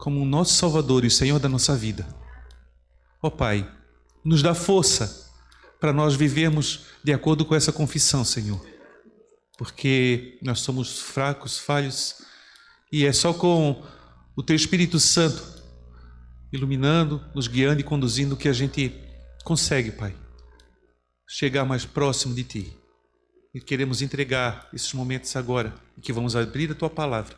como o nosso Salvador e o Senhor da nossa vida. Ó Pai, nos dá força para nós vivermos de acordo com essa confissão, Senhor. Porque nós somos fracos, falhos, e é só com o Teu Espírito Santo iluminando, nos guiando e conduzindo que a gente consegue, Pai, chegar mais próximo de Ti. E queremos entregar esses momentos agora, em que vamos abrir a Tua Palavra,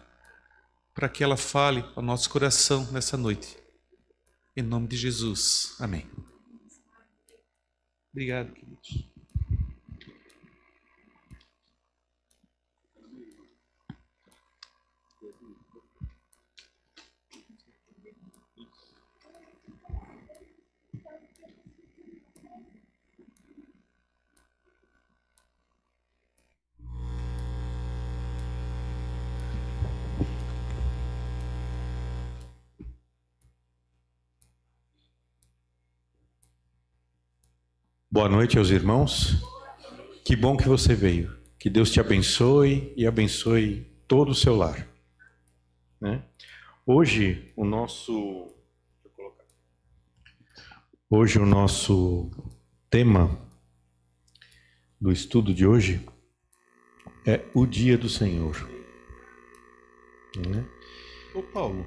para que ela fale ao nosso coração nessa noite. Em nome de Jesus. Amém. Obrigado, queridos. Boa noite aos irmãos. Que bom que você veio. Que Deus te abençoe e abençoe todo o seu lar. Né? Hoje o nosso tema do estudo de hoje é o Dia do Senhor. Né? Ô Paulo,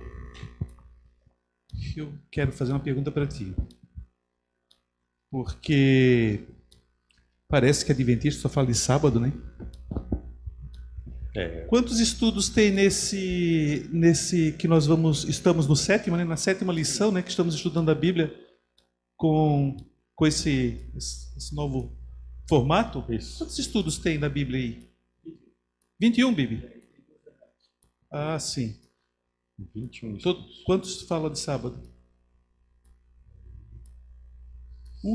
eu quero fazer uma pergunta para ti. Porque parece que Adventista só fala de sábado, né? Quantos estudos tem nesse que nós estamos no sétimo, né? Na sétima lição, né? Que estamos estudando a Bíblia com esse novo formato? Isso. Quantos estudos tem na Bíblia aí? 21, Bibi? Ah, sim. 21 Quantos fala de sábado?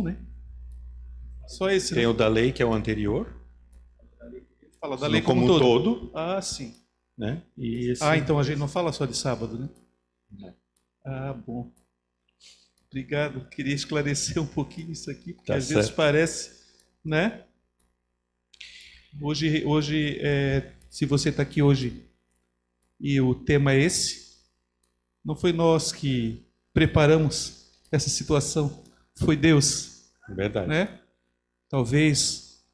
Né? Só esse, Tem né? o da lei, que é o anterior. Fala da lei como um todo. Ah, sim. Né? E esse... Então a gente não fala só de sábado, né? Não. Ah, bom. Obrigado. Queria esclarecer um pouquinho isso aqui, porque Tá às certo. vezes parece, né? Hoje, se você está aqui hoje e o tema é esse, não foi nós que preparamos essa situação. Foi Deus, Verdade. né? Talvez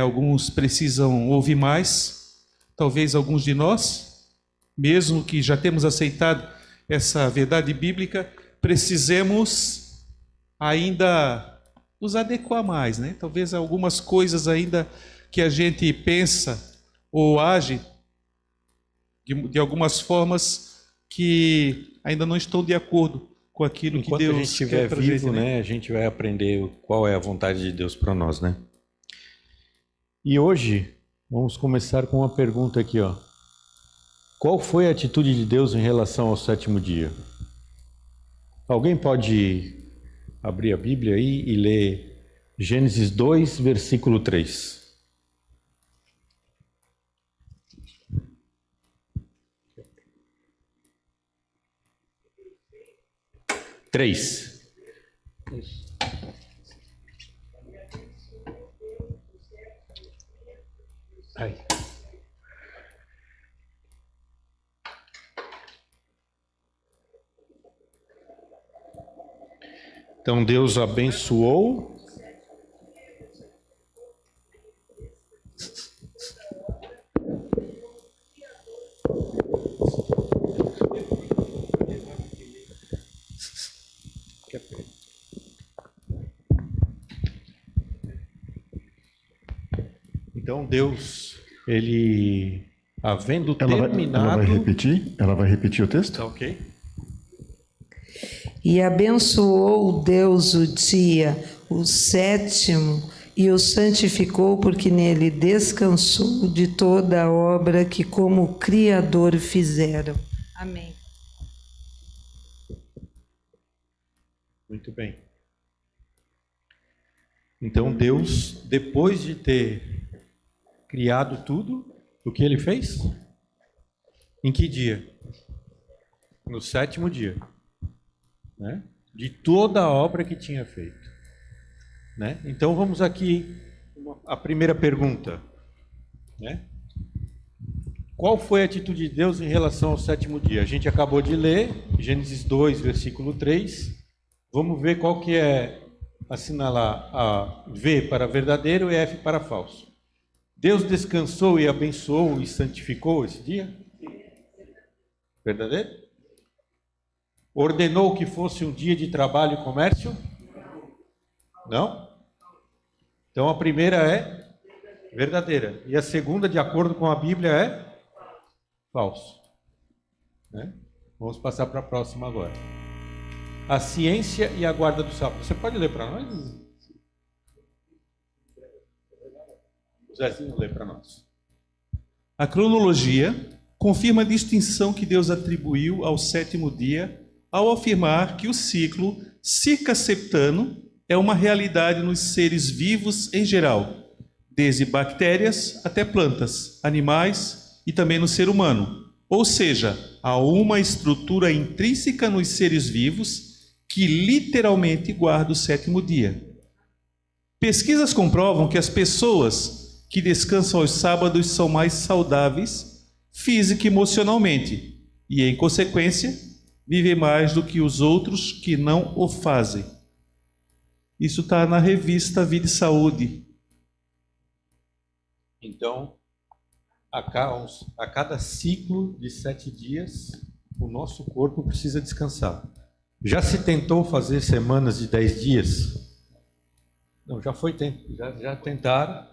alguns precisam ouvir mais, talvez alguns de nós, mesmo que já temos aceitado essa verdade bíblica, precisemos ainda nos adequar mais, né? Talvez algumas coisas ainda que a gente pensa ou age de algumas formas que ainda não estão de acordo com aquilo Enquanto que Deus a gente estiver quer pra vivo, gente, né, a gente vai aprender qual é a vontade de Deus para nós, né? E hoje vamos começar com uma pergunta aqui, ó. Qual foi a atitude de Deus em relação ao sétimo dia? Alguém pode abrir a Bíblia aí e ler Gênesis 2, versículo 3. Três. Ai. Então Deus abençoou. Então Deus, ele havendo terminado... Ela vai repetir o texto? Tá ok? E abençoou Deus o dia, o sétimo, e o santificou, porque nele descansou de toda a obra que como Criador fizeram. Amém. Muito bem. Então Deus, depois de ter criado tudo, o que ele fez? Em que dia? No sétimo dia. Né? De toda a obra que tinha feito. Né? Então vamos aqui a primeira pergunta. Né? qual foi a atitude de Deus em relação ao sétimo dia? A gente acabou de ler, Gênesis 2, versículo 3. Vamos ver qual que é, assinalar a V para verdadeiro e F para falso. Deus descansou e abençoou e santificou esse dia? Verdadeiro? Ordenou que fosse um dia de trabalho e comércio? Não? Então a primeira é verdadeira. E a segunda, de acordo com a Bíblia, é falso. Né? Vamos passar para a próxima agora. A ciência e a guarda do sábado. Você pode ler para nós? O Zezinho lê para nós. A cronologia confirma a distinção que Deus atribuiu ao sétimo dia ao afirmar que o ciclo circasseptano é uma realidade nos seres vivos em geral, desde bactérias até plantas, animais e também no ser humano. Ou seja, há uma estrutura intrínseca nos seres vivos que literalmente guarda o sétimo dia. Pesquisas comprovam que as pessoas que descansam aos sábados são mais saudáveis física e emocionalmente e, em consequência, vivem mais do que os outros que não o fazem. Isso está na revista Vida e Saúde. Então, a cada ciclo de 7 dias, o nosso corpo precisa descansar. Já se tentou fazer semanas de 10 dias? Não, já tentaram,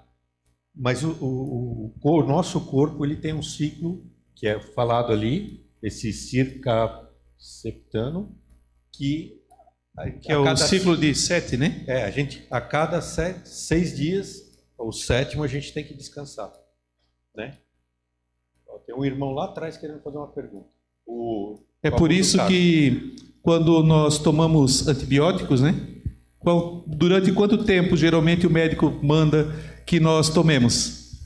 mas o nosso corpo ele tem um ciclo, que é falado ali, esse circasseptano, que é o ciclo de 7, né? A cada 6 dias, o sétimo, a gente tem que descansar. Né? Tem um irmão lá atrás querendo fazer uma pergunta. É por isso que quando nós tomamos antibióticos, né? Durante quanto tempo geralmente o médico manda que nós tomemos?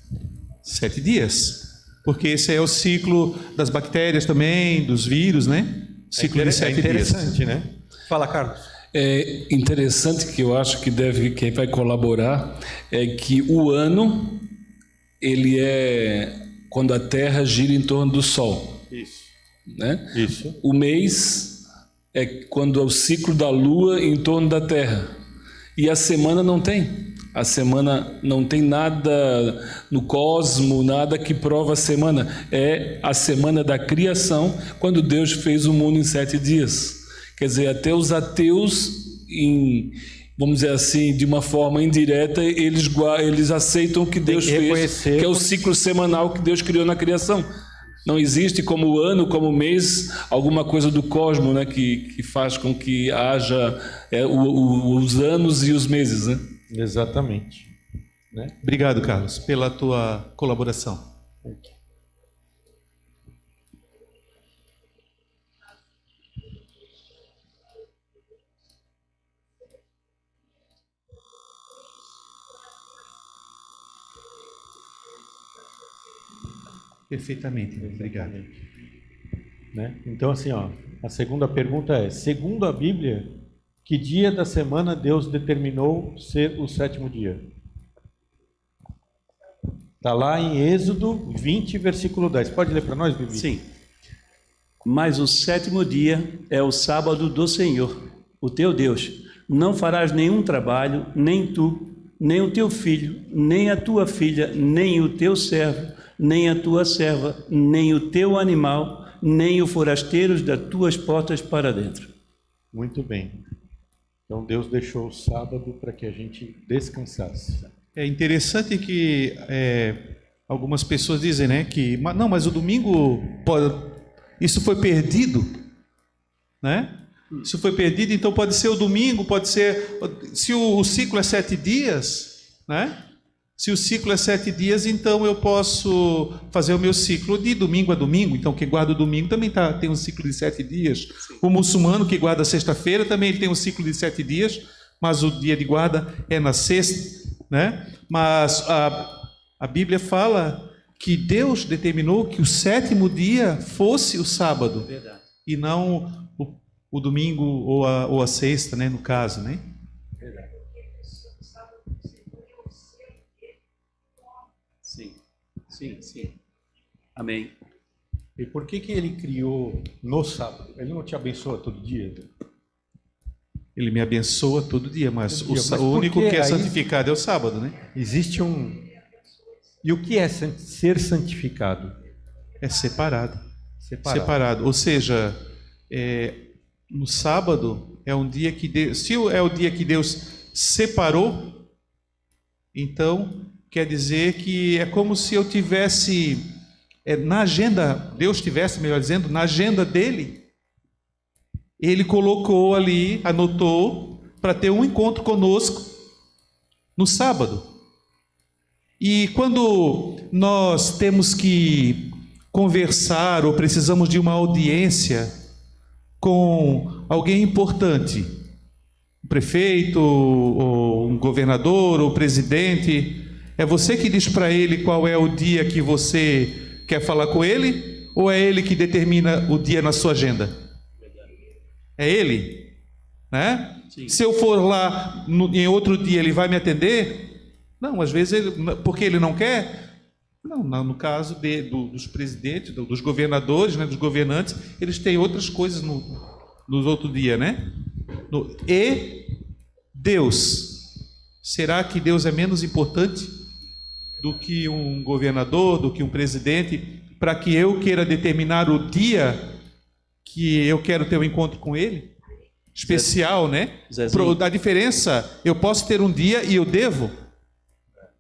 7 dias. Porque esse é o ciclo das bactérias também, dos vírus, né? Ciclo de 7 dias. Interessante, né? Fala, Carlos. É interessante que eu acho que quem vai colaborar é que o ano ele é quando a Terra gira em torno do Sol. Isso. Né? Isso. O mês é quando é o ciclo da Lua em torno da Terra. E a semana não tem. A semana não tem nada no cosmo, nada que prova a semana. É a semana da criação, quando Deus fez o mundo em 7 dias. Quer dizer, até os ateus, vamos dizer assim, de uma forma indireta, eles aceitam o que Deus fez, que é o ciclo semanal que Deus criou na criação. Não existe como ano, como mês, alguma coisa do cosmo, né, que faz com que haja os anos e os meses. Né? Exatamente. Né? Obrigado, Carlos, pela tua colaboração. Perfeitamente, obrigado. Né? Então, assim, a segunda pergunta é: segundo a Bíblia, que dia da semana Deus determinou ser o sétimo dia? Está lá em Êxodo 20, versículo 10. Pode ler para nós, Bibi? Sim. Mas o sétimo dia é o sábado do Senhor, o teu Deus. Não farás nenhum trabalho, nem tu, nem o teu filho, nem a tua filha, nem o teu servo, nem a tua serva, nem o teu animal, nem o forasteiro das tuas portas para dentro. Muito bem. Então Deus deixou o sábado para que a gente descansasse. É interessante que algumas pessoas dizem, né, que não, mas o domingo isso foi perdido, né? Isso foi perdido, então pode ser o domingo, pode ser se o ciclo é 7 dias, né? Se o ciclo é 7 dias, então eu posso fazer o meu ciclo de domingo a domingo. Então, quem guarda o domingo também tem um ciclo de 7 dias. Sim. O muçulmano que guarda a sexta-feira também ele tem um ciclo de 7 dias, mas o dia de guarda é na sexta, né? Mas a Bíblia fala que Deus determinou que o sétimo dia fosse o sábado. Verdade. E não o domingo ou a sexta, né? No caso, né? Verdade. Sim. Amém. E por que ele criou no sábado? Ele não te abençoa todo dia? Ele me abençoa todo dia, mas Todo dia. Mas o por único que que é aí- santificado é o sábado, né? Existe um... E o que é ser santificado? É separado. Separado. Separado. Ou seja, no sábado é um dia que Deus, se é o dia que Deus separou, então quer dizer que é como se eu tivesse na agenda, Deus tivesse, melhor dizendo, na agenda dele, ele colocou ali, anotou para ter um encontro conosco no sábado. E quando nós temos que conversar ou precisamos de uma audiência com alguém importante, um prefeito, ou um governador, ou presidente, é você que diz para ele qual é o dia que você quer falar com ele, ou é ele que determina o dia na sua agenda? É ele, né? Sim. Se eu for lá em outro dia, ele vai me atender? Não, às vezes porque ele não quer. Não, no caso dos presidentes, dos governadores, né, dos governantes, eles têm outras coisas nos outros dias, né? E Deus, será que Deus é menos importante do que um governador, do que um presidente, para que eu queira determinar o dia que eu quero ter um encontro com ele? Especial, né? Zezinho. A diferença, eu posso ter um dia e eu devo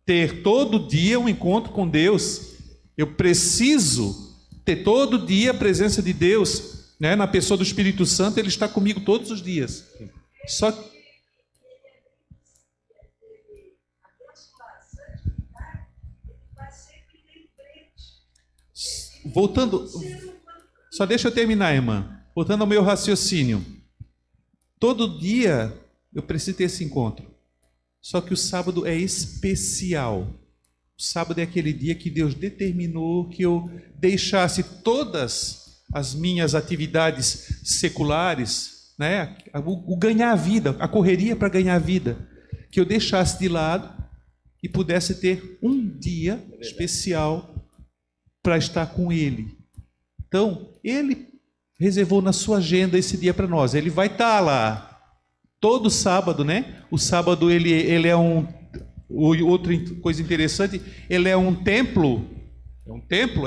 ter todo dia um encontro com Deus. Eu preciso ter todo dia a presença de Deus, né? Na pessoa do Espírito Santo, Ele está comigo todos os dias. Só que voltando, só deixa eu terminar, irmã. Voltando ao meu raciocínio. Todo dia eu preciso ter esse encontro. Só que o sábado é especial. O sábado é aquele dia que Deus determinou que eu deixasse todas as minhas atividades seculares, né? O ganhar a vida, a correria para ganhar a vida, que eu deixasse de lado e pudesse ter um dia especial para estar com Ele. Então, Ele reservou na sua agenda esse dia para nós. Ele vai estar lá todo sábado, né? O sábado ele é outra coisa interessante, ele é um templo,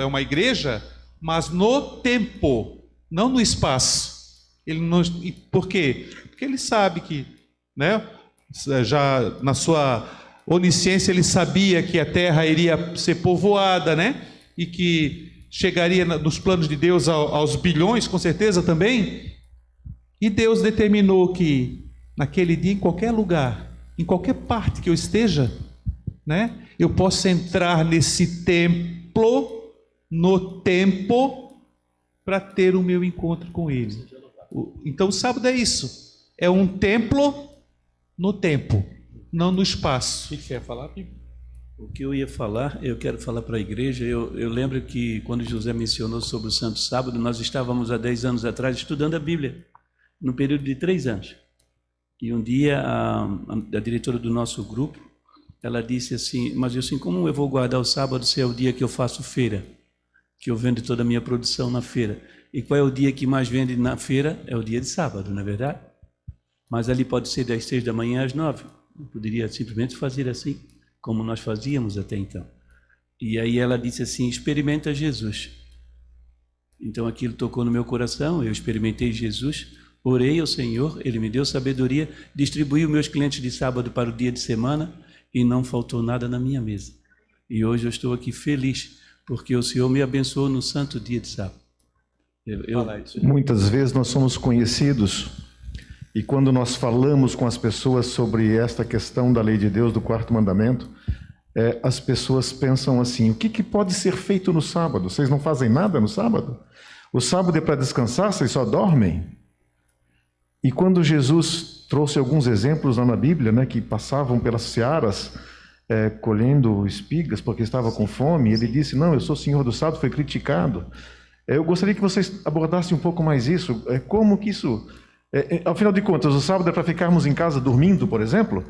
é uma igreja, mas no tempo, não no espaço. Ele não, por quê? Porque ele sabe que, né? Já na sua onisciência ele sabia que a terra iria ser povoada, né? E que chegaria nos planos de Deus aos bilhões, com certeza também. E Deus determinou que naquele dia, em qualquer lugar, em qualquer parte que eu esteja, né, eu posso entrar nesse templo, no tempo, para ter o meu encontro com Ele. Então o sábado é isso, é um templo no tempo, não no espaço. O que você ia falar, Pipo? O que eu ia falar, eu quero falar para a igreja. Eu lembro que quando José mencionou sobre o Santo Sábado, nós estávamos há 10 anos atrás estudando a Bíblia, no período de 3 anos. E um dia a diretora do nosso grupo, ela disse assim, mas eu assim, como eu vou guardar o sábado se é o dia que eu faço feira? Que eu vendo toda a minha produção na feira. E qual é o dia que mais vende na feira? É o dia de sábado, não é verdade? Mas ali pode ser das 6 da manhã às 9. Eu poderia simplesmente fazer assim, como nós fazíamos até então. E aí ela disse assim, experimenta Jesus. Então aquilo tocou no meu coração, eu experimentei Jesus, orei ao Senhor, Ele me deu sabedoria, distribuí os meus clientes de sábado para o dia de semana e não faltou nada na minha mesa. E hoje eu estou aqui feliz, porque o Senhor me abençoou no santo dia de sábado. Muitas vezes nós somos conhecidos e quando nós falamos com as pessoas sobre esta questão da lei de Deus, do quarto mandamento, as pessoas pensam assim, o que pode ser feito no sábado? Vocês não fazem nada no sábado? O sábado é para descansar, vocês só dormem? E quando Jesus trouxe alguns exemplos lá na Bíblia, né, que passavam pelas searas, colhendo espigas porque estava com fome, ele disse, não, eu sou senhor do sábado, foi criticado. Eu gostaria que vocês abordassem um pouco mais isso, como que isso... afinal de contas, o sábado é para ficarmos em casa dormindo, por exemplo?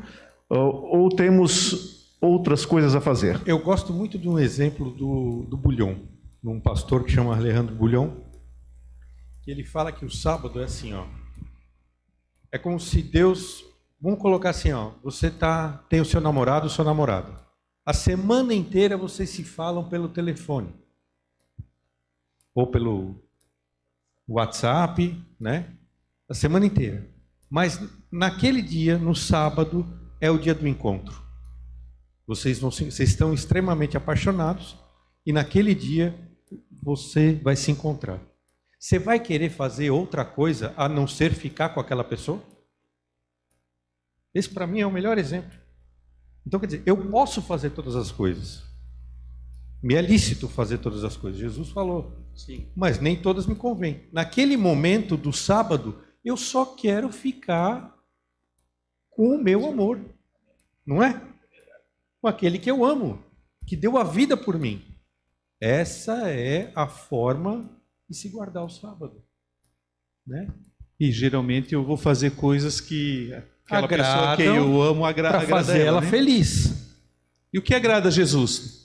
Ou temos outras coisas a fazer? Eu gosto muito de um exemplo do bulhão. num pastor que chama Alejandro Bulhon, que ele fala que o sábado é assim, ó. É como se Deus, vamos colocar assim, ó, você tem o seu namorado, sua namorada. A semana inteira vocês se falam pelo telefone. Ou pelo WhatsApp, né? A semana inteira. Mas naquele dia, no sábado, é o dia do encontro. Vocês estão extremamente apaixonados e naquele dia você vai se encontrar. Você vai querer fazer outra coisa a não ser ficar com aquela pessoa? Esse para mim é o melhor exemplo. Então, quer dizer, eu posso fazer todas as coisas. Me é lícito fazer todas as coisas. Jesus falou. Sim. Mas nem todas me convêm. Naquele momento do sábado, eu só quero ficar com o meu amor. Não é? Com aquele que eu amo, que deu a vida por mim. Essa é a forma de se guardar o sábado, né? E geralmente eu vou fazer coisas que aquela pessoa Agradam que eu amo para agrada fazer ela né? feliz. E o que agrada a Jesus?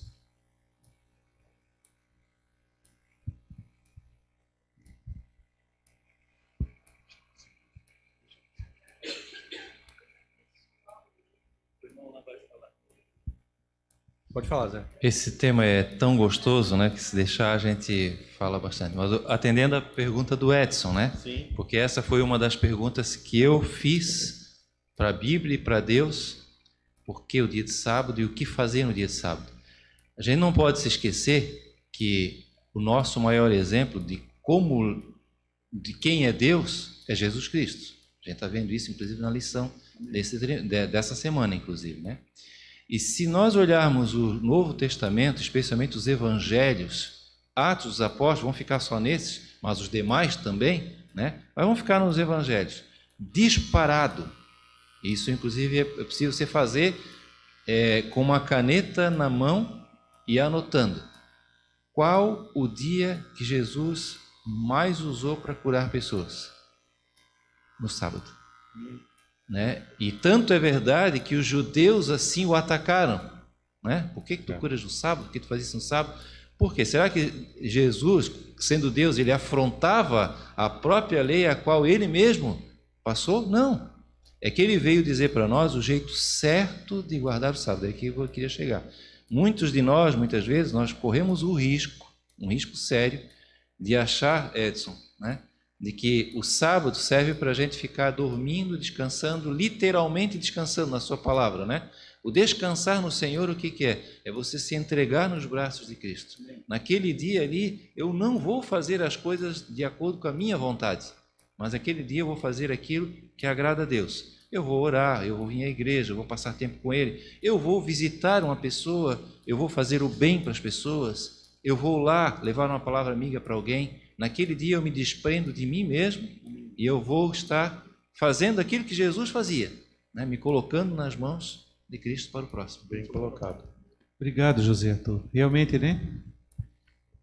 Pode falar, Zé. Esse tema é tão gostoso, né, que se deixar a gente fala bastante. Mas atendendo a pergunta do Edson, né? Sim. Porque essa foi uma das perguntas que eu fiz para a Bíblia e para Deus. Por que o dia de sábado e o que fazer no dia de sábado? A gente não pode se esquecer que o nosso maior exemplo de quem é Deus é Jesus Cristo. A gente está vendo isso, inclusive, na lição dessa semana, inclusive, né? E se nós olharmos o Novo Testamento, especialmente os Evangelhos, Atos dos Apóstolos, vão ficar só nesses, mas os demais também, né? Mas vamos ficar nos Evangelhos. Disparado. Isso, inclusive, é possível você fazer com uma caneta na mão e anotando. Qual o dia que Jesus mais usou para curar pessoas? No sábado. Né? E tanto é verdade que os judeus assim o atacaram, né? Por que tu curas no sábado? Por que tu faz isso no sábado? Por quê? Será que Jesus, sendo Deus, ele afrontava a própria lei a qual ele mesmo passou? Não. É que ele veio dizer para nós o jeito certo de guardar o sábado. É aqui que eu queria chegar. Muitos de nós, muitas vezes, nós corremos o risco, um risco sério, de achar, Edson, né? De que o sábado serve para a gente ficar dormindo, descansando, literalmente descansando na sua palavra, né? O descansar no Senhor, o que é? É você se entregar nos braços de Cristo. Naquele dia ali, eu não vou fazer as coisas de acordo com a minha vontade, mas aquele dia eu vou fazer aquilo que agrada a Deus. Eu vou orar, eu vou vir à igreja, eu vou passar tempo com Ele, eu vou visitar uma pessoa, eu vou fazer o bem para as pessoas, eu vou lá levar uma palavra amiga para alguém. Naquele dia eu me desprendo de mim mesmo e eu vou estar fazendo aquilo que Jesus fazia, né? Me colocando nas mãos de Cristo para o próximo. Bem colocado. Obrigado, José Arthur. Realmente, né?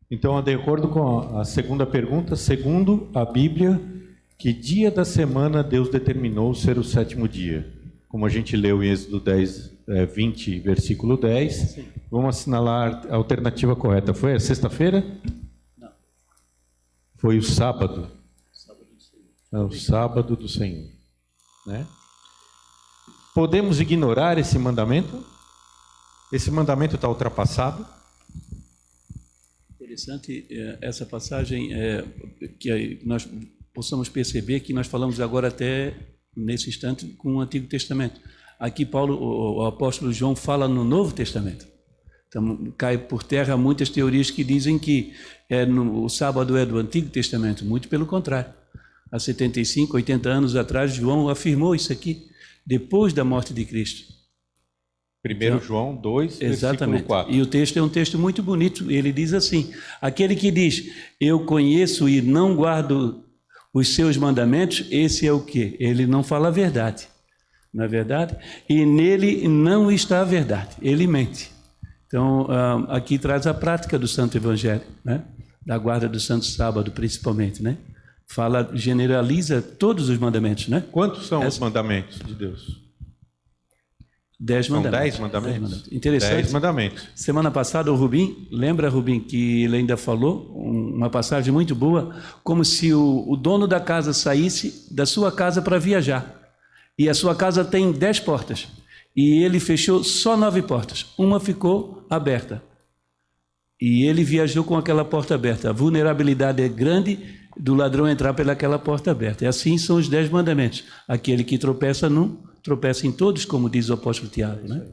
Então, de acordo com a segunda pergunta, segundo a Bíblia, que dia da semana Deus determinou ser o sétimo dia? Como a gente leu em Êxodo 20, versículo 10, sim. Vamos assinalar a alternativa correta. Foi a sexta-feira? Não. Foi o sábado. Sábado do Senhor. É o sábado do Senhor, né? Podemos ignorar esse mandamento? Esse mandamento está ultrapassado? Interessante essa passagem, que nós possamos perceber que nós falamos agora até nesse instante com o Antigo Testamento. Aqui Paulo, o apóstolo João, fala no Novo Testamento. Então cai por terra muitas teorias que dizem que o sábado é do Antigo Testamento. Muito pelo contrário. Há 75, 80 anos atrás, João afirmou isso aqui, depois da morte de Cristo. 1 João 2, exatamente. Versículo 4. E o texto é um texto muito bonito. Ele diz assim: aquele que diz, eu conheço e não guardo os seus mandamentos, esse é o quê? Ele não fala a verdade, não é verdade? E nele não está a verdade, ele mente. Então, aqui traz a prática do Santo Evangelho, né? Da guarda do Santo Sábado, principalmente, né? Fala, generaliza todos os mandamentos, né? Quantos são os mandamentos de Deus? 10 São mandamentos. 10 mandamentos? 10 Interessante. 10 mandamentos. Semana passada o Rubim, lembra, Rubim, que ele ainda falou uma passagem muito boa, como se o dono da casa saísse da sua casa para viajar. E a sua casa tem 10 portas. E ele fechou só 9 portas. Uma ficou aberta. E ele viajou com aquela porta aberta. A vulnerabilidade é grande do ladrão entrar pelaquela porta aberta. E assim são os 10 mandamentos. Aquele que tropeça num, tropeça em todos, como diz o apóstolo Tiago, né?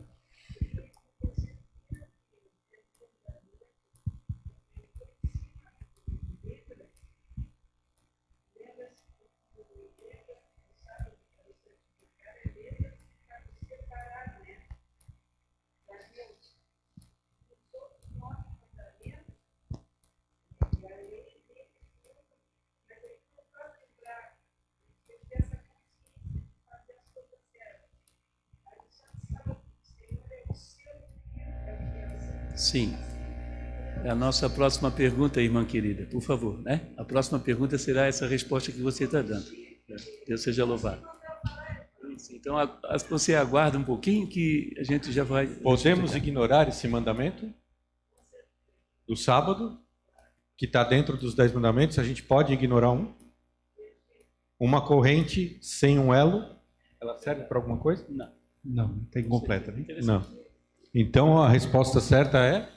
Sim. É a nossa próxima pergunta, irmã querida, por favor, né? A próxima pergunta será essa resposta que você está dando. Deus seja louvado. Então, você aguarda um pouquinho que a gente já vai... Podemos ignorar esse mandamento do sábado, que está dentro dos 10 mandamentos? A gente pode ignorar um? Uma corrente sem um elo, ela serve para alguma coisa? Não. Não, está incompleta, né? Não. Então a resposta certa é?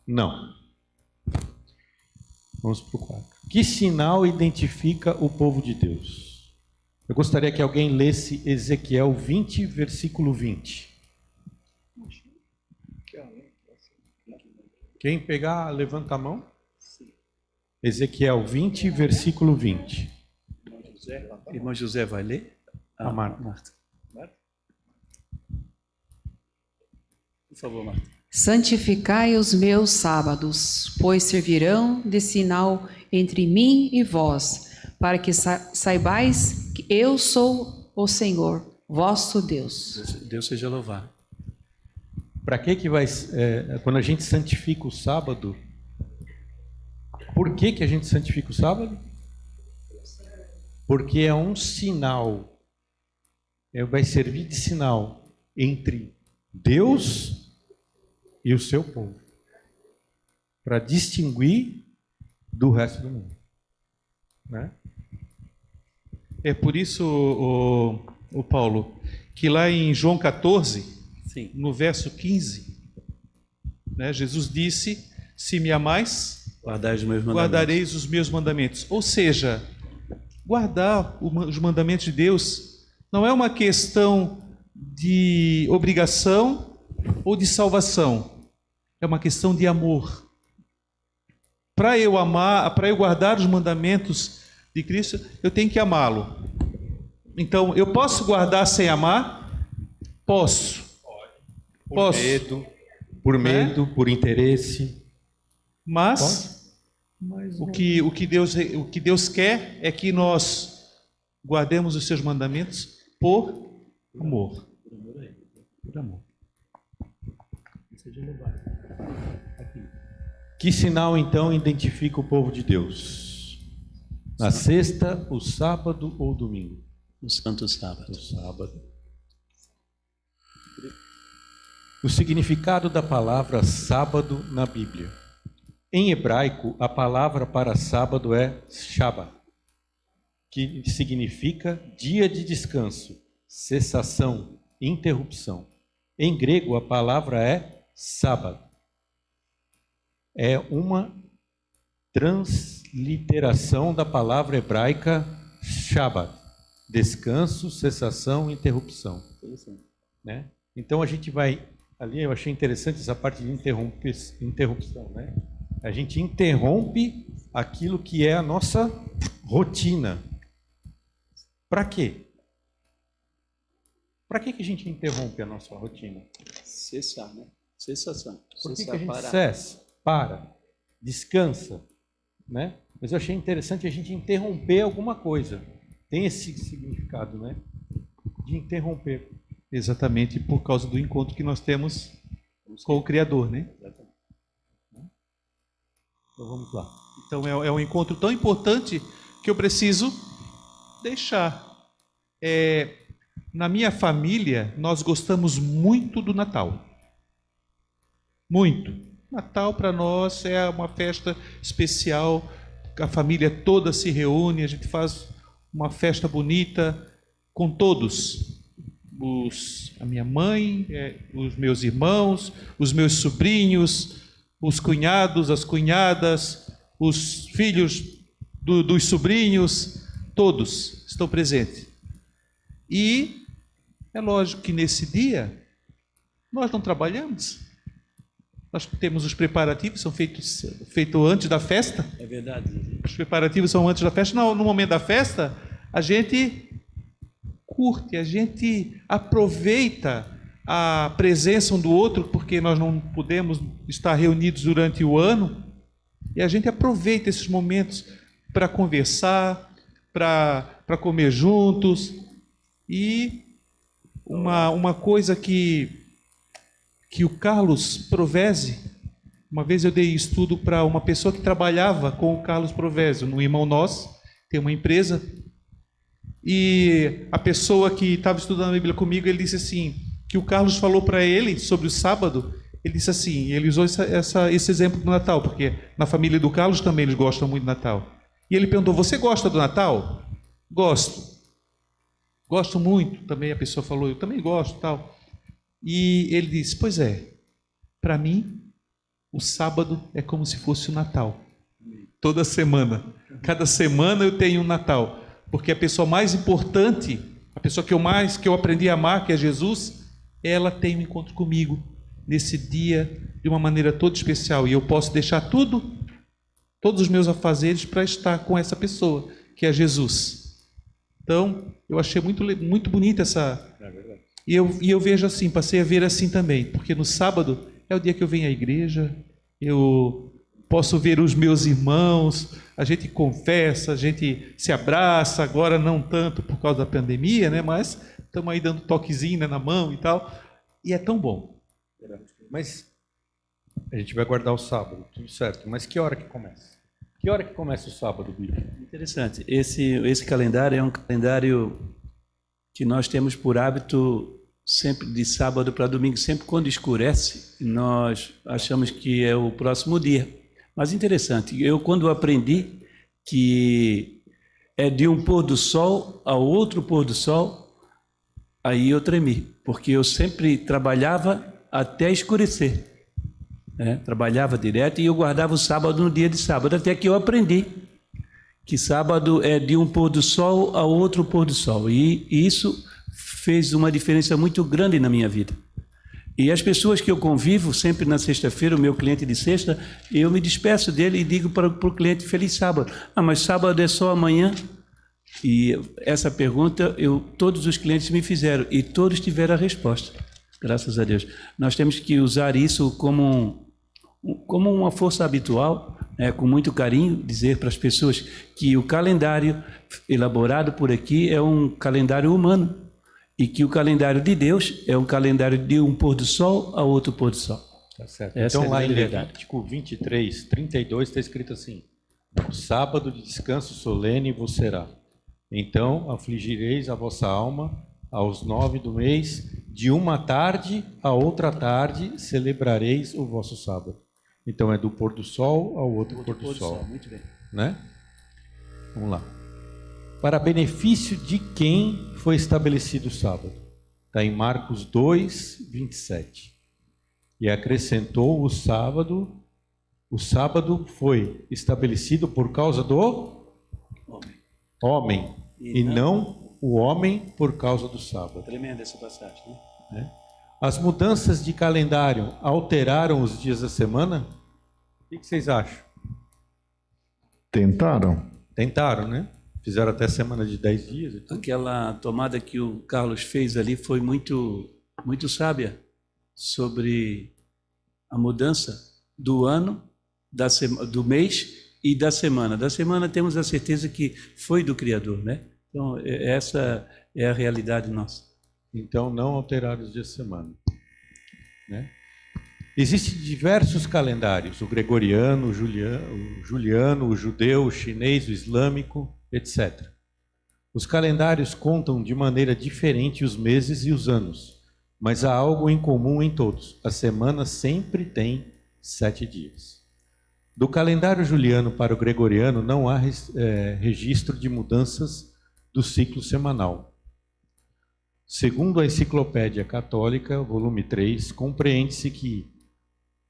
Não. Vamos para o 4. Que sinal identifica o povo de Deus? Eu gostaria que alguém lesse Ezequiel 20, versículo 20. Quem pegar, levanta a mão. Ezequiel 20, versículo 20. Irmão José vai ler? A Marta. Marta. Por favor, Marta. Santificai os meus sábados, pois servirão de sinal entre mim e vós, para que saibais que eu sou o Senhor, vosso Deus. Deus seja louvado. Para que vai... quando a gente santifica o sábado, por que a gente santifica o sábado? Porque é um sinal, vai servir de sinal entre Deus e o seu povo, para distinguir do resto do mundo, né? É por isso, o Paulo, que lá em João 14, Sim. no verso 15, né, Jesus disse: se me amais, guardareis os meus mandamentos. Ou seja, guardar os mandamentos de Deus não é uma questão de obrigação ou de salvação, é uma questão de amor. Para eu amar, para eu guardar os mandamentos de Cristo, eu tenho que amá-lo. Então, eu posso guardar sem amar? Posso. Posso. Por medo, por interesse. Mas o que Deus quer é que nós guardemos os seus mandamentos por amor. Por amor. Que sinal então identifica o povo de Deus? Na sexta, o sábado ou o domingo? O santo sábado. O sábado. O significado da palavra sábado na Bíblia. Em hebraico, a palavra para sábado é Shabbat, que significa dia de descanso, cessação, interrupção. Em grego, a palavra é sábado. É uma transliteração da palavra hebraica Shabbat, descanso, cessação, interrupção. Né? Então a gente vai, ali eu achei interessante essa parte de interrupção, né? A gente interrompe aquilo que é a nossa rotina. Para quê? Para que a gente interrompe a nossa rotina? Cessar, né? Cessação. Por que a gente cessa? Para, descansa, né? Mas eu achei interessante a gente interromper alguma coisa. Tem esse significado, né? De interromper. Exatamente por causa do encontro que nós temos com o Criador, né? Exatamente. Então vamos lá. Então é um encontro tão importante que eu preciso deixar. na minha família, nós gostamos muito do Natal. Muito. Natal para nós é uma festa especial, a família toda se reúne, a gente faz uma festa bonita com todos. A minha mãe, os meus irmãos, os meus sobrinhos, os cunhados, as cunhadas, os filhos dos sobrinhos, todos estão presentes. E é lógico que nesse dia nós não trabalhamos. Nós temos os preparativos, são feitos antes da festa. É verdade. Os preparativos são antes da festa. No momento da festa, a gente curte, a gente aproveita a presença um do outro, porque nós não podemos estar reunidos durante o ano, e a gente aproveita esses momentos para conversar, para comer juntos. E uma coisa que o Carlos Provese, uma vez eu dei estudo para uma pessoa que trabalhava com o Carlos Provese, um irmão nosso, tem uma empresa, e a pessoa que estava estudando a Bíblia comigo, ele disse assim, que o Carlos falou para ele sobre o sábado, ele disse assim, ele usou esse exemplo do Natal, porque na família do Carlos também eles gostam muito do Natal. E ele perguntou, você gosta do Natal? Gosto. Gosto muito, também a pessoa falou, eu também gosto, tal. E ele disse, pois é, para mim, o sábado é como se fosse o Natal. Toda semana. Cada semana eu tenho um Natal. Porque a pessoa mais importante, a pessoa que eu aprendi a amar, que é Jesus, ela tem um encontro comigo nesse dia de uma maneira toda especial. E eu posso deixar todos os meus afazeres para estar com essa pessoa, que é Jesus. Então, eu achei muito bonita essa... E eu vejo assim, passei a ver assim também, porque no sábado é o dia que eu venho à igreja, eu posso ver os meus irmãos, a gente confessa, a gente se abraça, agora não tanto por causa da pandemia, né? Mas estamos aí dando toquezinho, né, na mão e tal, e é tão bom. Mas a gente vai guardar o sábado, tudo certo, mas que hora que começa? Que hora que começa o sábado, Bíblia? Interessante. Esse calendário é um calendário que nós temos por hábito sempre de sábado para domingo, sempre quando escurece, nós achamos que é o próximo dia. Mas interessante, eu quando aprendi que é de um pôr do sol ao outro pôr do sol, aí eu tremi, porque eu sempre trabalhava até escurecer. Trabalhava direto e eu guardava o sábado no dia de sábado, até que eu aprendi que sábado é de um pôr do sol ao outro pôr do sol. E isso fez uma diferença muito grande na minha vida. E as pessoas que eu convivo, sempre na sexta-feira, o meu cliente de sexta, eu me despeço dele e digo para o cliente, feliz sábado. Ah, mas sábado é só amanhã? E essa pergunta todos os clientes me fizeram e todos tiveram a resposta, graças a Deus. Nós temos que usar isso como uma força habitual, com muito carinho, dizer para as pessoas que o calendário elaborado por aqui é um calendário humano e que o calendário de Deus é um calendário de um pôr do sol a outro pôr do sol. Tá certo. Essa então, lá em verdade. Levítico 23, 32, está escrito assim: o sábado de descanso solene vos será. Então afligireis a vossa alma aos 9 do mês, de uma tarde a outra tarde celebrareis o vosso sábado. Então é do pôr do sol ao outro pôr do sol. Muito bem. Né? Vamos lá. Para benefício de quem foi estabelecido o sábado? Está em Marcos 2, 27. E acrescentou o sábado foi estabelecido por causa do homem e não o homem por causa do sábado. Tremenda essa passagem, né? As mudanças de calendário alteraram os dias da semana? O que vocês acham? Tentaram, né? Fizeram até semana de 10 dias. E tudo. Aquela tomada que o Carlos fez ali foi muito, muito sábia sobre a mudança do ano, do mês e da semana. Da semana temos a certeza que foi do Criador, né? Então, essa é a realidade nossa. Então, não alterar os dias de semana. Né? Existem diversos calendários, o gregoriano, o juliano, o judeu, o chinês, o islâmico, etc. Os calendários contam de maneira diferente os meses e os anos, mas há algo em comum em todos. A semana sempre tem 7 dias. Do calendário juliano para o gregoriano não há registro de mudanças do ciclo semanal. Segundo a Enciclopédia Católica, volume 3, compreende-se que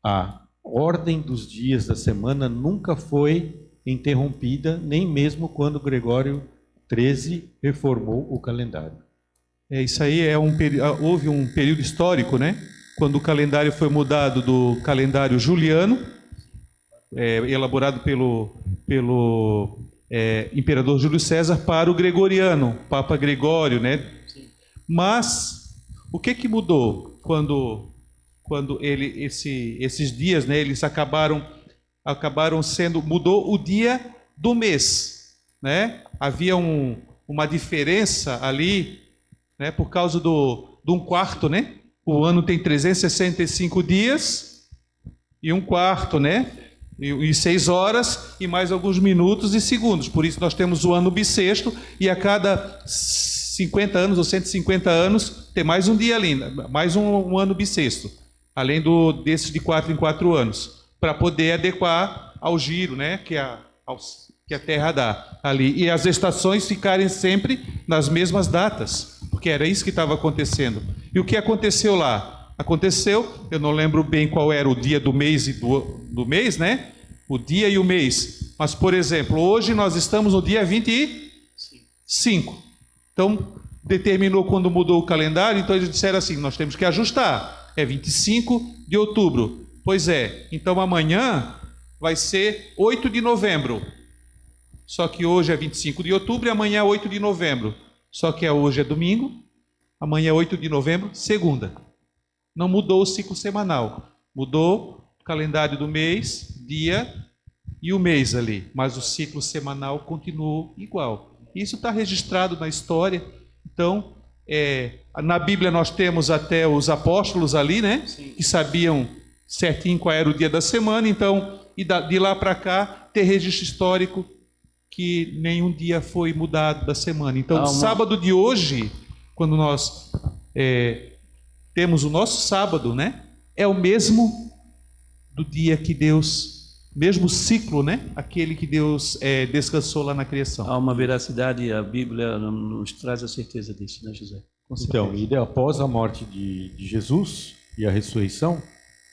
a ordem dos dias da semana nunca foi interrompida, nem mesmo quando Gregório XIII reformou o calendário. Isso aí houve um período histórico, né? Quando o calendário foi mudado do calendário juliano, elaborado pelo imperador Júlio César, para o gregoriano, Papa Gregório, né? Mas o que mudou quando esses dias, né? Eles acabaram sendo, mudou o dia do mês, né? Havia uma diferença ali, né? Por causa de um quarto, né? O ano tem 365 dias e um quarto, né? E 6 horas e mais alguns minutos e segundos. Por isso nós temos o ano bissexto e a cada 50 anos ou 150 anos tem mais um dia ali, mais um ano bissexto, além desses de 4 em 4 anos, para poder adequar ao giro, né, que a Terra dá ali. E as estações ficarem sempre nas mesmas datas, porque era isso que estava acontecendo. E o que aconteceu lá? Aconteceu, eu não lembro bem qual era o dia do mês e do mês, né? O dia e o mês. Mas, por exemplo, hoje nós estamos no dia 25. Então, determinou quando mudou o calendário, então eles disseram assim, nós temos que ajustar. É 25 de outubro. Pois é, então amanhã vai ser 8 de novembro. Só que hoje é 25 de outubro e amanhã é 8 de novembro. Só que hoje é domingo, amanhã é 8 de novembro, segunda. Não mudou o ciclo semanal. Mudou o calendário do mês, dia e o mês ali. Mas o ciclo semanal continuou igual. Isso está registrado na história. Então, na Bíblia nós temos até os apóstolos ali, né? Sim. Que sabiam certinho qual era o dia da semana. Então, de lá para cá, tem registro histórico que nenhum dia foi mudado da semana. Então, o sábado de hoje, quando nós temos o nosso sábado, né? É o mesmo do dia que Deus... Mesmo ciclo, né? Aquele que Deus descansou lá na criação. Há uma veracidade, a Bíblia nos traz a certeza disso, né, José? Então, e após a morte de Jesus e a ressurreição,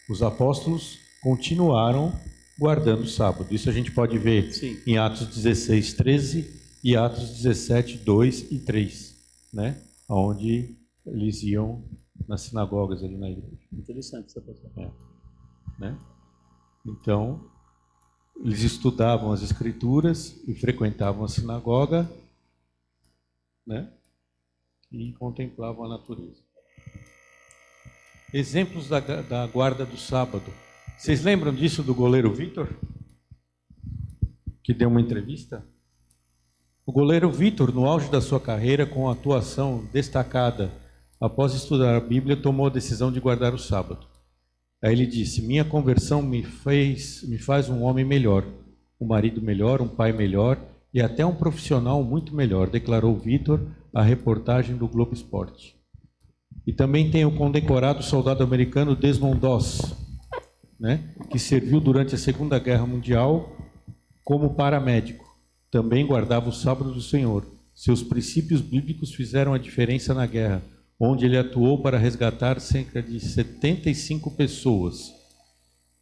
os apóstolos continuaram guardando o sábado. Isso a gente pode ver em Atos 16, 13 e Atos 17, 2 e 3, né? Onde eles iam nas sinagogas ali na igreja. Interessante essa passagem. Né? Então, eles estudavam as Escrituras e frequentavam a sinagoga, né? E contemplavam a natureza. Exemplos da guarda do sábado. Vocês lembram disso do goleiro Vitor? Que deu uma entrevista? O goleiro Vitor, no auge da sua carreira, com atuação destacada, após estudar a Bíblia, tomou a decisão de guardar o sábado. Aí ele disse: minha conversão me faz um homem melhor, um marido melhor, um pai melhor e até um profissional muito melhor, declarou Vitor à reportagem do Globo Esporte. E também tem o condecorado soldado americano Desmond Doss, né, que serviu durante a Segunda Guerra Mundial como paramédico. Também guardava o sábado do Senhor. Seus princípios bíblicos fizeram a diferença na guerra, onde ele atuou para resgatar cerca de 75 pessoas,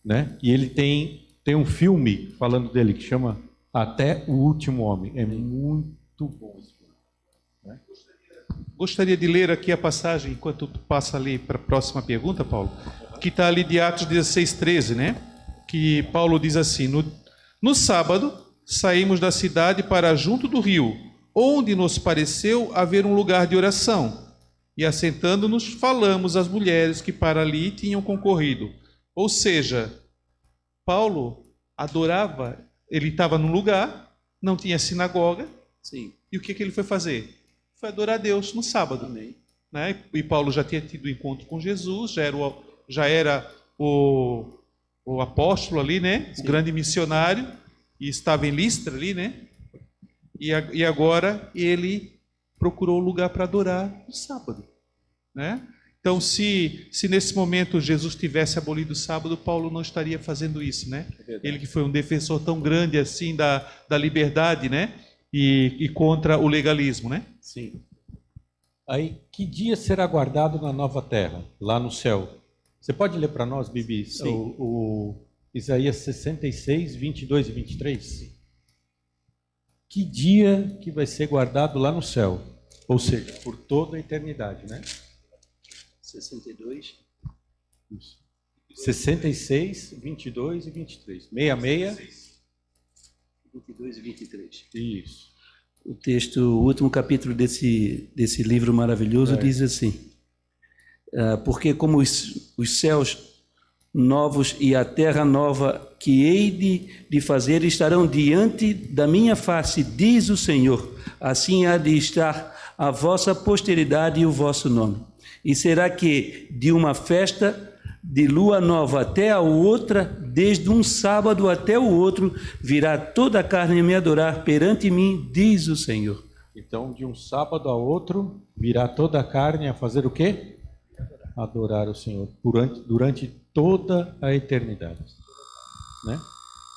né? E ele tem um filme falando dele que chama Até o Último Homem. É muito bom esse filme, né? Gostaria de ler aqui a passagem enquanto tu passa ali para a próxima pergunta, Paulo, que está ali de Atos 16, 13, né? Que Paulo diz assim: no sábado saímos da cidade para junto do rio, onde nos pareceu haver um lugar de oração. E assentando-nos, falamos às mulheres que para ali tinham concorrido. Ou seja, Paulo adorava, ele estava num lugar, não tinha sinagoga. Sim. E o que ele foi fazer? Foi adorar a Deus no sábado. Né? E Paulo já tinha tido encontro com Jesus, já era o apóstolo ali, né? Sim. O grande missionário, e estava em Listra ali, né? E agora ele procurou um lugar para adorar no sábado, né? Então, se nesse momento Jesus tivesse abolido o sábado, Paulo não estaria fazendo isso, né? Ele que foi um defensor tão grande assim da liberdade, né? E contra o legalismo, né? Sim. Aí, que dia será guardado na nova terra, lá no céu? Você pode ler para nós, Bibi, o Isaías 66, 22 e 23? Que dia que vai ser guardado lá no céu? Ou seja, por toda a eternidade, né? 62. Isso. 66, 22 e 23. 66. 22 e 23. Isso. O texto, o último capítulo desse livro maravilhoso diz assim: porque como os céus novos e a terra nova que hei de fazer estarão diante da minha face, diz o Senhor, assim há de estar a vossa posteridade e o vosso nome. E será que de uma festa de lua nova até a outra, desde um sábado até o outro, virá toda a carne a me adorar perante mim, diz o Senhor. Então, de um sábado a outro, virá toda a carne a fazer o quê? Adorar o Senhor durante toda a eternidade, né?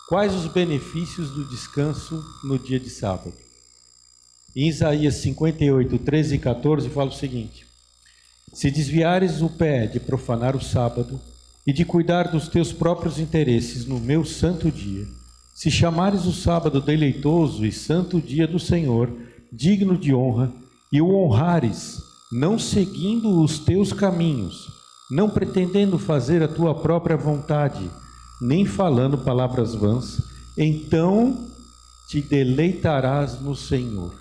Quais os benefícios do descanso no dia de sábado? Em Isaías 58, 13 e 14 fala o seguinte: se desviares o pé de profanar o sábado e de cuidar dos teus próprios interesses no meu santo dia, se chamares o sábado deleitoso e santo dia do Senhor, digno de honra, e o honrares, não seguindo os teus caminhos, não pretendendo fazer a tua própria vontade, nem falando palavras vãs, então te deleitarás no Senhor.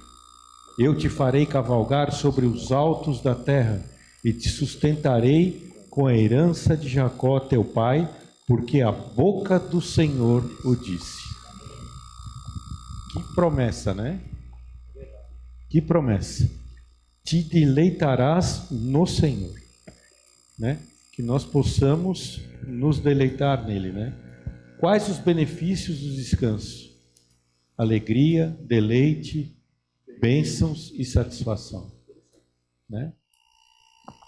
Eu te farei cavalgar sobre os altos da terra e te sustentarei com a herança de Jacó teu pai, porque a boca do Senhor o disse. Que promessa, né? Que promessa. Te deleitarás no Senhor, né? Que nós possamos nos deleitar nele, né? Quais os benefícios do descanso? Alegria, deleite, bênçãos e satisfação, né?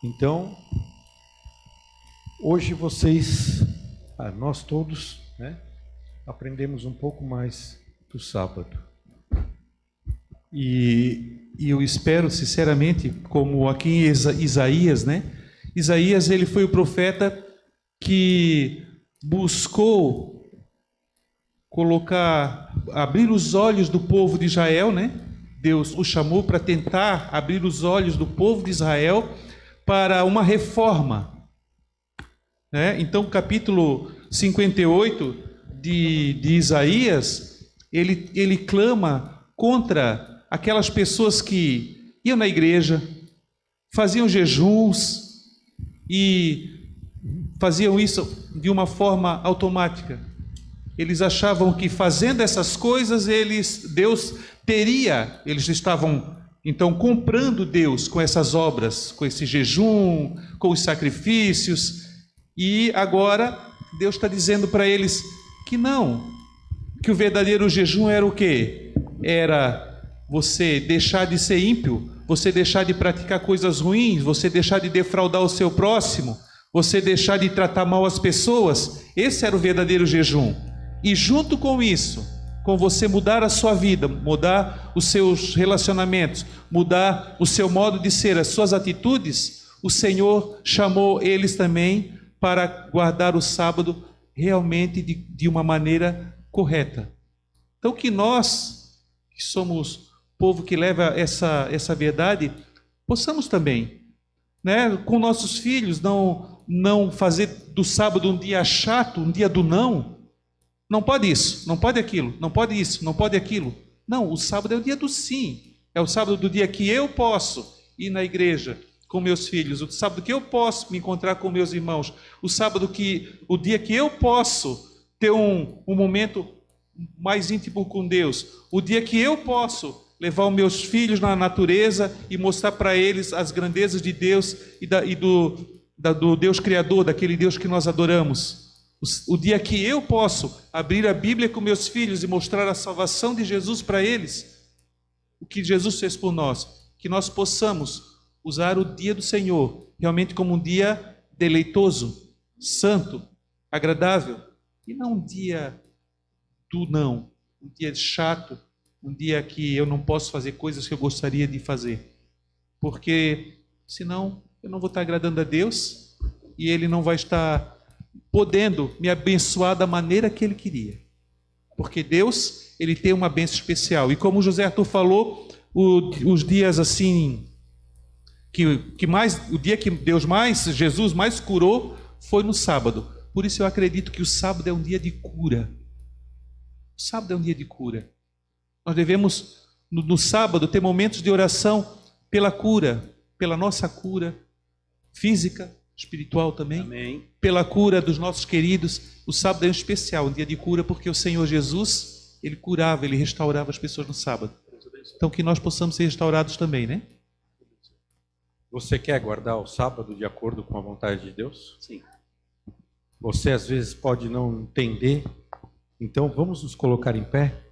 Então, hoje vocês, nós todos, né, aprendemos um pouco mais do sábado. E eu espero, sinceramente, como aqui em Isaías, né? Isaías, ele foi o profeta que buscou abrir os olhos do povo de Israel, né? Deus o chamou para tentar abrir os olhos do povo de Israel para uma reforma, né? Então, capítulo 58 de Isaías, ele clama contra aquelas pessoas que iam na igreja, faziam jejuns e faziam isso de uma forma automática. Eles achavam que fazendo essas coisas eles estavam então comprando Deus com essas obras, com esse jejum, com os sacrifícios, e agora Deus está dizendo para eles que não, que o verdadeiro jejum era o quê? Era você deixar de ser ímpio, você deixar de praticar coisas ruins, você deixar de defraudar o seu próximo, você deixar de tratar mal as pessoas. Esse era o verdadeiro jejum. E junto com isso, com você mudar a sua vida, mudar os seus relacionamentos, mudar o seu modo de ser, as suas atitudes, o Senhor chamou eles também para guardar o sábado realmente de uma maneira correta. Então, que nós, que somos povo que leva essa verdade, possamos também, né, com nossos filhos, não fazer do sábado um dia chato, um dia do não. Não pode isso, não pode aquilo, não pode isso, não pode aquilo. Não, o sábado é o dia do sim. É o sábado do dia que eu posso ir na igreja com meus filhos, o sábado que eu posso me encontrar com meus irmãos, o dia que eu posso ter um momento mais íntimo com Deus, o dia que eu posso levar os meus filhos na natureza e mostrar para eles as grandezas de Deus e do Deus Criador, daquele Deus que nós adoramos. O dia que eu posso abrir a Bíblia com meus filhos e mostrar a salvação de Jesus para eles, o que Jesus fez por nós. que nós possamos usar o dia do Senhor realmente como um dia deleitoso, santo, agradável, e não um dia do não, um dia chato, um dia que eu não posso fazer coisas que eu gostaria de fazer, porque senão eu não vou estar agradando a Deus e Ele não vai estar podendo me abençoar da maneira que Ele queria, porque Deus, Ele tem uma bênção especial. E como o José Arthur falou, os dias assim o dia que Jesus mais curou foi no sábado. Por isso eu acredito que o sábado é um dia de cura. O sábado é um dia de cura. Nós devemos no sábado ter momentos de oração pela cura, pela nossa cura física, espiritual também, Amém. pela cura dos nossos queridos. O sábado é um especial, um dia de cura, porque o Senhor Jesus, Ele curava, Ele restaurava as pessoas no sábado. Então que nós possamos ser restaurados também, né? Você quer guardar o sábado de acordo com a vontade de Deus? Sim. Você às vezes pode não entender, então vamos nos colocar em pé.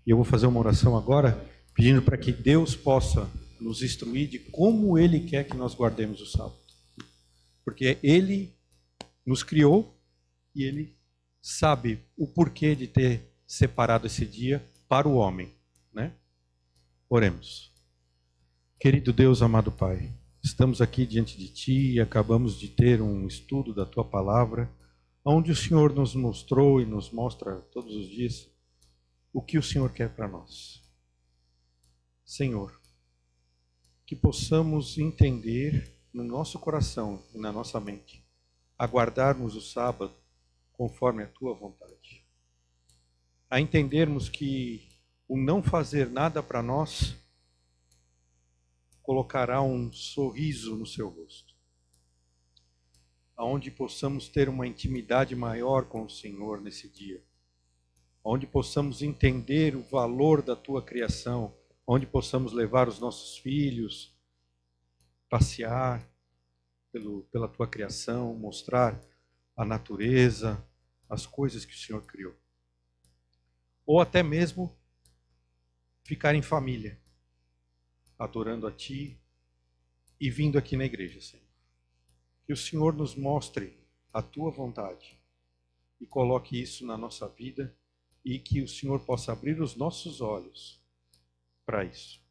E eu vou fazer uma oração agora, pedindo para que Deus possa nos instruir de como Ele quer que nós guardemos o sábado. Porque Ele nos criou e Ele sabe o porquê de ter separado esse dia para o homem, né? Oremos. Querido Deus, amado Pai, estamos aqui diante de Ti e acabamos de ter um estudo da Tua Palavra, onde o Senhor nos mostrou e nos mostra todos os dias o que o Senhor quer para nós. Senhor, que possamos entender no nosso coração e na nossa mente, aguardarmos o sábado conforme a Tua vontade. A entendermos que o não fazer nada para nós colocará um sorriso no seu rosto, aonde possamos ter uma intimidade maior com o Senhor nesse dia, onde possamos entender o valor da Tua criação, onde possamos levar os nossos filhos, passear pela Tua criação, mostrar a natureza, as coisas que o Senhor criou, ou até mesmo ficar em família, adorando a Ti e vindo aqui na igreja, Senhor. Que o Senhor nos mostre a Tua vontade e coloque isso na nossa vida e que o Senhor possa abrir os nossos olhos para isso.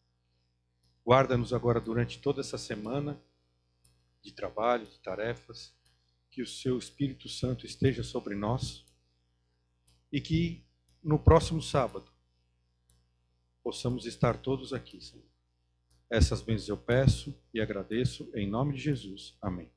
Guarda-nos agora durante toda essa semana de trabalho, de tarefas, que o Seu Espírito Santo esteja sobre nós e que no próximo sábado possamos estar todos aqui, Senhor. Essas bênçãos eu peço e agradeço em nome de Jesus. Amém.